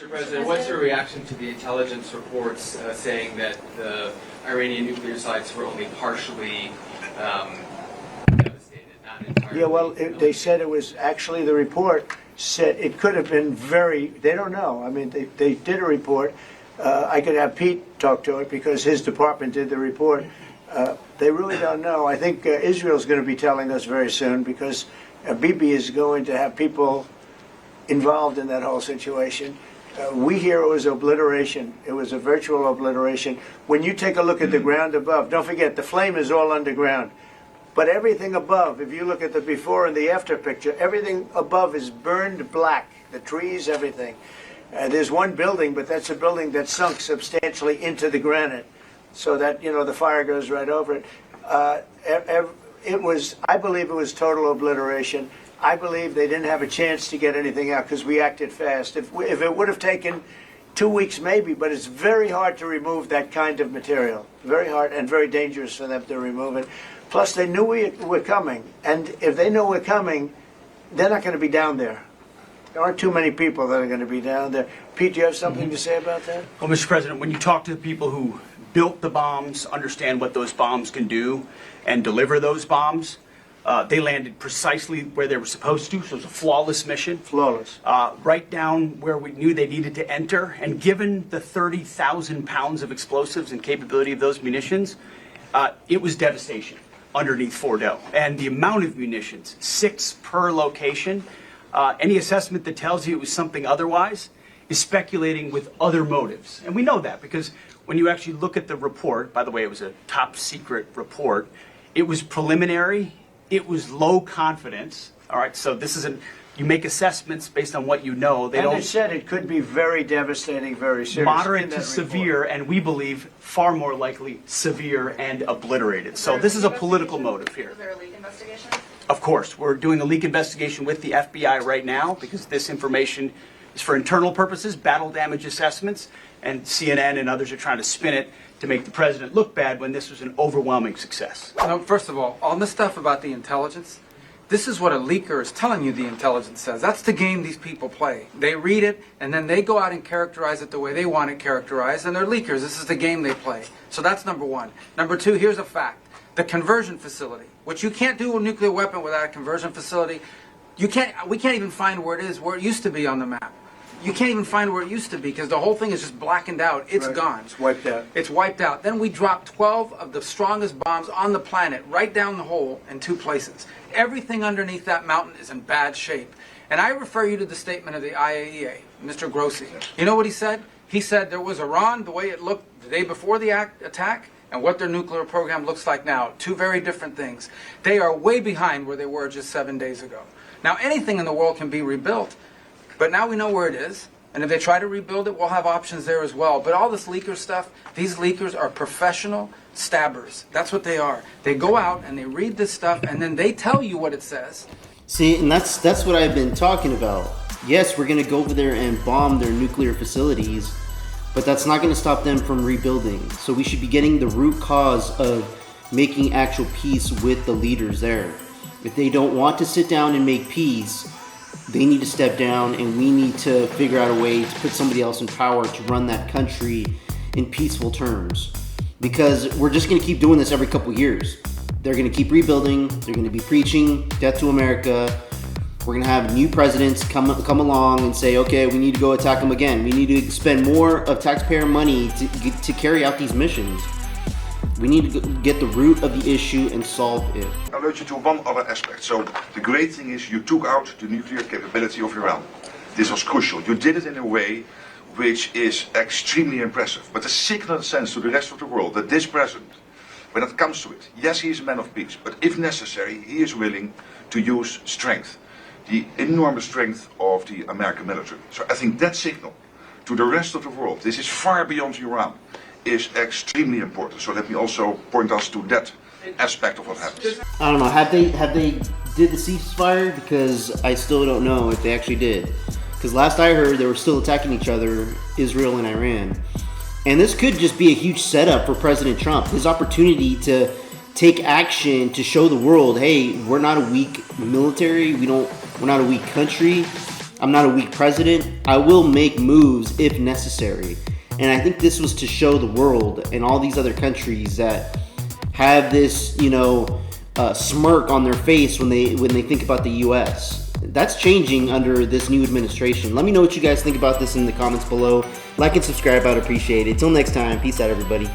Mr. President, what's your reaction to the intelligence reports saying that the Iranian nuclear sites were only partially devastated, not entirely? Yeah, well, they said it was actually, the report said it could have been they don't know. I mean, they did a report. I could have Pete talk to it because his department did the report. They really don't know. I think Israel's going to be telling us very soon because Bibi is going to have people involved in that whole situation. We hear it was obliteration. It was a virtual obliteration. When you take a look at the ground above, don't forget the flame is all underground. But everything above, if you look at the before and the after picture, everything above is burned black. The trees, everything. There's one building, but that's a building that sunk substantially into the granite, so that, you know, the fire goes right over it. I believe it was total obliteration. I believe they didn't have a chance to get anything out because we acted fast. If it would have taken 2 weeks maybe, but it's very hard to remove that kind of material. Very hard and very dangerous for them to remove it. Plus, they knew we were coming, and if they know we're coming, they're not going to be down there. There aren't too many people that are going to be down there. Pete, do you have something to say about that? Well, Mr. President, when you talk to the people who built the bombs, understand what those bombs can do, and deliver those bombs, they landed precisely where they were supposed to, so it was a flawless mission. Flawless. Right down where we knew they needed to enter, and given the 30,000 pounds of explosives and capability of those munitions, it was devastation underneath Fordo. And the amount of munitions, 6 per location, any assessment that tells you it was something otherwise is speculating with other motives. And we know that because when you actually look at the report, by the way, it was a top secret report, it was preliminary, it was low confidence. All right, so this isn't, you make assessments based on what you know. They said it could be very devastating, very serious. Moderate to severe, and we believe far more likely severe and obliterated. So this is a political motive here. Is there a leak investigation? Of course, we're doing a leak investigation with the FBI right now because this information is for internal purposes, battle damage assessments, and CNN and others are trying to spin it to make the president look bad when this was an overwhelming success. No, first of all this stuff about the intelligence, this is what a leaker is telling you the intelligence says. That's the game these people play. They read it, and then they go out and characterize it the way they want it characterized, and they're leakers. This is the game they play. So that's number one. Number two, here's a fact. The conversion facility, which you can't do a nuclear weapon without a conversion facility. We can't even find where it is, where it used to be on the map. You can't even find where it used to be because the whole thing is just blackened out. It's Right. gone. It's wiped out. It's wiped out. Then we dropped 12 of the strongest bombs on the planet right down the hole in 2 places. Everything underneath that mountain is in bad shape. And I refer you to the statement of the IAEA, Mr. Grossi. You know what he said? He said there was Iran, the way it looked the day before the attack, and what their nuclear program looks like now. 2 very different things. They are way behind where they were just 7 days ago. Now, anything in the world can be rebuilt, but now we know where it is. And if they try to rebuild it, we'll have options there as well. But all this leaker stuff, these leakers are professional stabbers. That's what they are. They go out and they read this stuff, and then they tell you what it says. See, and that's what I've been talking about. Yes, we're going to go over there and bomb their nuclear facilities, but that's not going to stop them from rebuilding. So we should be getting the root cause of making actual peace with the leaders there. If they don't want to sit down and make peace, they need to step down, and we need to figure out a way to put somebody else in power to run that country in peaceful terms. Because we're just going to keep doing this every couple years. They're going to keep rebuilding. They're going to be preaching death to America. We're going to have new presidents come along and say, okay, we need to go attack them again. We need to spend more of taxpayer money to carry out these missions. We need to get the root of the issue and solve it. I'll alert you to one other aspect. So the great thing is you took out the nuclear capability of Iran. This was crucial. You did it in a way which is extremely impressive. But the signal sends to the rest of the world that this president, when it comes to it, yes, he is a man of peace, but if necessary, he is willing to use strength. The enormous strength of the American military. So I think that signal to the rest of the world, this is far beyond Iran, is extremely important. So let me also point us to that aspect of what happens. I don't know, have they did the ceasefire? Because I still don't know if they actually did. Because last I heard, they were still attacking each other, Israel and Iran. And this could just be a huge setup for President Trump. His opportunity to take action to show the world, hey, we're not a weak military, we're not a weak country. I'm not a weak president. I will make moves if necessary. And I think this was to show the world and all these other countries that have this, smirk on their face when they think about the U.S. That's changing under this new administration. Let me know what you guys think about this in the comments below. Like and subscribe, I'd appreciate it. Till next time, peace out, everybody.